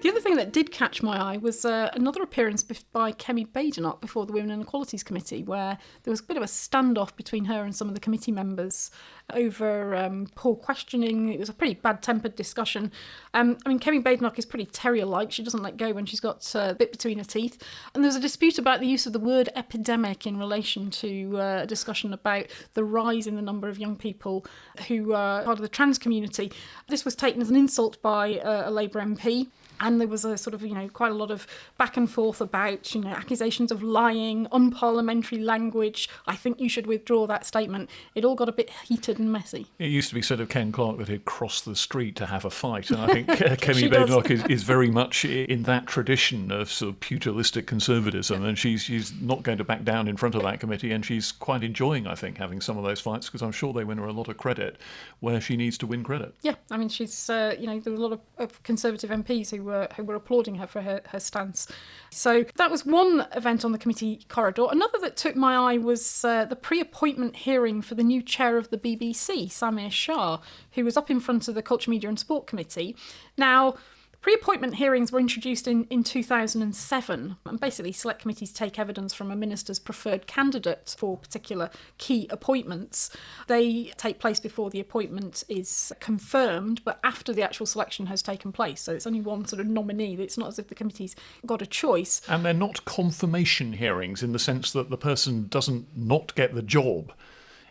The other thing that did catch my eye was another appearance by Kemi Badenoch before the Women and Equalities Committee, where there was a bit of a standoff between her and some of the committee members over poor questioning. It was a pretty bad-tempered discussion. Kemi Badenoch is pretty terrier-like. She doesn't let go when she's got a bit between her teeth. And there was a dispute about the use of the word epidemic in relation to a discussion about the rise in the number of young people who are part of the trans community. This was taken as an insult by a Labour MP. And there was a sort of, quite a lot of back and forth about, accusations of lying, unparliamentary language. I think you should withdraw that statement. It all got a bit heated and messy. It used to be said of Ken Clarke that he'd cross the street to have a fight. And I think Kemi Badenoch is very much in that tradition of sort of pugilistic conservatism. And she's not going to back down in front of that committee. And she's quite enjoying, I think, having some of those fights, because I'm sure they win her a lot of credit where she needs to win credit. Yeah, she's, there were a lot of Conservative MPs who were applauding her for her stance. So that was one event on the committee corridor. Another that took my eye was the pre-appointment hearing for the new chair of the BBC, Samir Shah, who was up in front of the Culture, Media and Sport Committee. Now, pre-appointment hearings were introduced in 2007, and basically select committees take evidence from a minister's preferred candidate for particular key appointments. They take place before the appointment is confirmed, but after the actual selection has taken place. So it's only one sort of nominee. It's not as if the committee's got a choice. And they're not confirmation hearings in the sense that the person doesn't not get the job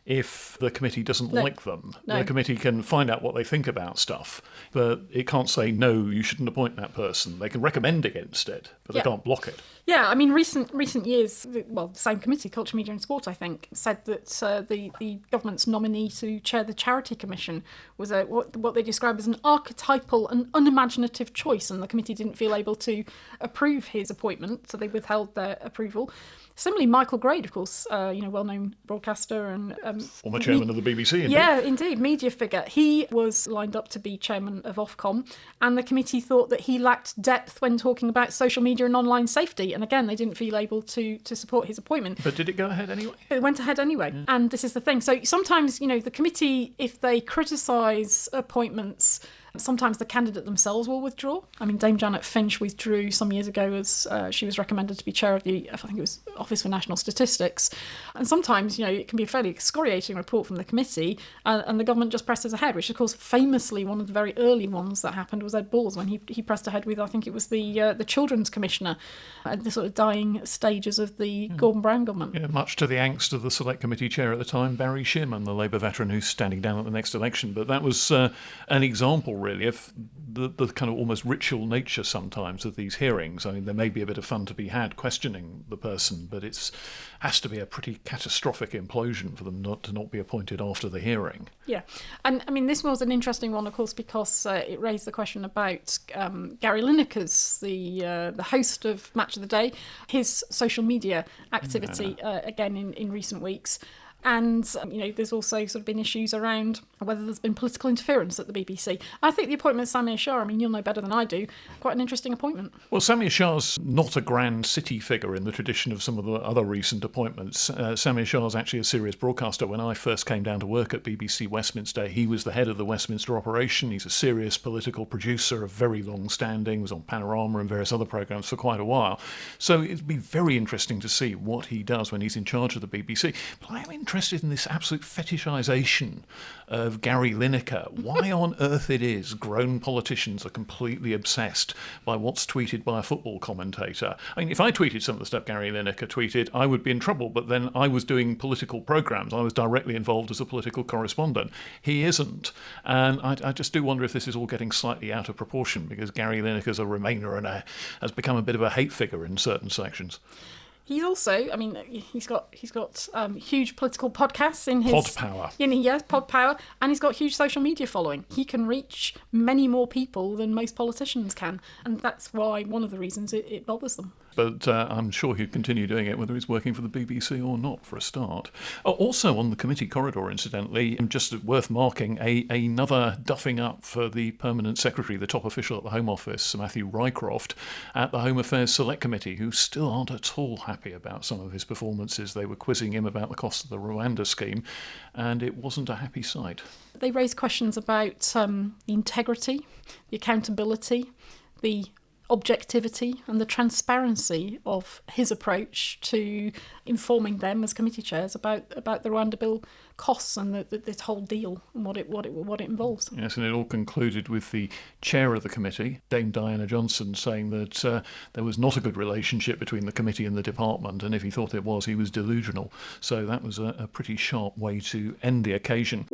if the committee doesn't like them. No. The committee can find out what they think about stuff, but it can't say, no, you shouldn't appoint that person. They can recommend against it, but they can't block it. Yeah, recent years, the same committee, Culture, Media and Sport, I think, said that the government's nominee to chair the Charity Commission was what they describe as an archetypal and unimaginative choice, and the committee didn't feel able to approve his appointment, so they withheld their approval. Similarly, Michael Grade, of course, well-known broadcaster and former chairman of the BBC. Indeed. Yeah, indeed, media figure. He was lined up to be chairman of Ofcom, and the committee thought that he lacked depth when talking about social media and online safety. And again, they didn't feel able to support his appointment. But did it go ahead anyway? It went ahead anyway. Yeah. And this is the thing. So sometimes, the committee, if they criticise appointments, sometimes the candidate themselves will withdraw. Dame Janet Finch withdrew some years ago as she was recommended to be chair of the, I think it was Office for National Statistics. And sometimes, it can be a fairly excoriating report from the committee and the government just presses ahead, which of course famously one of the very early ones that happened was Ed Balls when he pressed ahead with, I think it was the Children's Commissioner at the sort of dying stages of the Gordon Brown government. Yeah, much to the angst of the Select Committee chair at the time, Barry Shim, and the Labour veteran who's standing down at the next election. But that was an example, really, of the kind of almost ritual nature sometimes of these hearings. There may be a bit of fun to be had questioning the person, but it has to be a pretty catastrophic implosion for them not to be appointed after the hearing. Yeah, and this was an interesting one, of course, because it raised the question about Gary Lineker's, the host of Match of the Day, his social media activity again in recent weeks. And, there's also sort of been issues around whether there's been political interference at the BBC. I think the appointment of Samir Shah, you'll know better than I do, quite an interesting appointment. Well, Samir Shah's not a grand city figure in the tradition of some of the other recent appointments. Samir Shah's actually a serious broadcaster. When I first came down to work at BBC Westminster, he was the head of the Westminster operation. He's a serious political producer of very long standing, was on Panorama and various other programmes for quite a while. So it'd be very interesting to see what he does when he's in charge of the BBC. But I'm interested in this absolute fetishisation of Gary Lineker. Why on earth it is grown politicians are completely obsessed by what's tweeted by a football commentator. If I tweeted some of the stuff Gary Lineker tweeted, I would be in trouble, but then I was doing political programmes. I was directly involved as a political correspondent. He isn't. And I just do wonder if this is all getting slightly out of proportion, because Gary Lineker's a Remainer and has become a bit of a hate figure in certain sections. He's also, he's got huge political podcasts in his... Pod power. Yes, pod power. And he's got huge social media following. He can reach many more people than most politicians can. And that's why, one of the reasons it bothers them. But I'm sure he'd continue doing it, whether he's working for the BBC or not, for a start. Also on the committee corridor, incidentally, just worth marking, another duffing up for the permanent secretary, the top official at the Home Office, Matthew Rycroft, at the Home Affairs Select Committee, who still aren't at all happy about some of his performances. They were quizzing him about the cost of the Rwanda scheme, and it wasn't a happy sight. They raised questions about the integrity, the accountability, the objectivity and the transparency of his approach to informing them as committee chairs about the Rwanda bill costs and this whole deal and what it involves. Yes, and it all concluded with the chair of the committee, Dame Diana Johnson, saying that there was not a good relationship between the committee and the department, and if he thought it was, he was delusional. So that was a pretty sharp way to end the occasion.